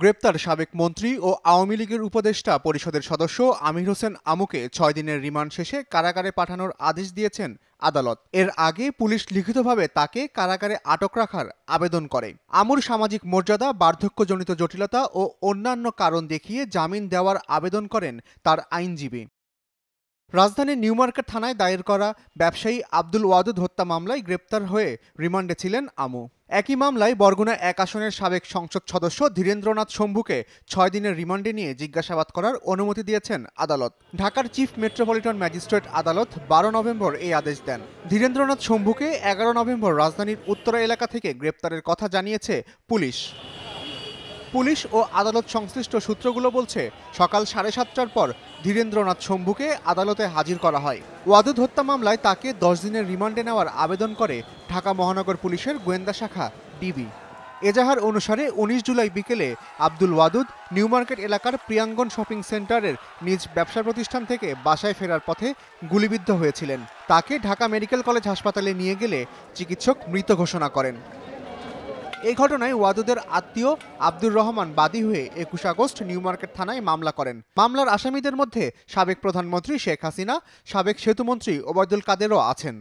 গ্রেপ্তার সাবেক মন্ত্রী ও আওয়ামী লীগের উপদেষ্টা পরিষদের সদস্য আমির হোসেন আমুকে ৬ দিনের রিমান্ড শেষে কারাগারে পাঠানোর আদেশ দিয়েছেন আদালত। এর আগে পুলিশ লিখিতভাবে তাকে কারাগারে আটক রাখার আবেদন করে। আমুর সামাজিক মর্যাদা, বার্ধক্যজনিত জটিলতা ও অন্যান্য কারণ দেখিয়ে জামিন দেওয়ার আবেদন করেন তার আইনজীবী। রাজধানীর নিউমার্কেট থানায় দায়ের করা ব্যবসায়ী আব্দুল ওয়াদুদ হত্যা মামলায় গ্রেপ্তার হয়ে রিমান্ডে ছিলেন আমু। একই মামলায় বরগুনা ১ আসনের সাবেক সংসদ সদস্য ধীরেন্দ্রনাথ শম্ভুকে ৬ দিনের রিমান্ডে নিয়ে জিজ্ঞাসাবাদ করার অনুমতি দিয়েছেন আদালত। ঢাকার চিফ মেট্রোপলিটন ম্যাজিস্ট্রেট আদালত ১২ নভেম্বর এই আদেশ দেন। ধীরেন্দ্রনাথ শম্ভুকে ১১ নভেম্বর রাজধানীর উত্তরা এলাকা থেকে গ্রেপ্তারের কথা জানিয়েছে পুলিশ ও আদালত সংশ্লিষ্ট সূত্রগুলো বলছে, সকাল ৭:৩০টার পর ধীরেন্দ্রনাথ শম্ভুকে আদালতে হাজির করা হয়। ওয়াদুদ হত্যা মামলায় তাকে ১০ দিনের রিমান্ডে নেওয়ার আবেদন করে ঢাকা মহানগর পুলিশের গোয়েন্দা শাখা ডিবি। এজাহার অনুসারে ১৯ জুলাই বিকেলে আব্দুল ওয়াদুদ নিউমার্কেট এলাকার প্রিয়াঙ্গন শপিং সেন্টারের নিজ ব্যবসা প্রতিষ্ঠান থেকে বাসায় ফেরার পথে গুলিবিদ্ধ হয়েছিলেন। তাকে ঢাকা মেডিকেল কলেজ হাসপাতালে নিয়ে গেলে চিকিৎসক মৃত ঘোষণা করেন। এই ঘটনায় ওয়াদুদের আত্মীয় আব্দুর রহমান বাদী হয়ে ২১ আগস্ট নিউমার্কেট থানায় মামলা করেন। মামলার আসামিদের মধ্যে সাবেক প্রধানমন্ত্রী শেখ হাসিনা, সাবেক সেতুমন্ত্রী ওবায়দুল কাদেরও আছেন।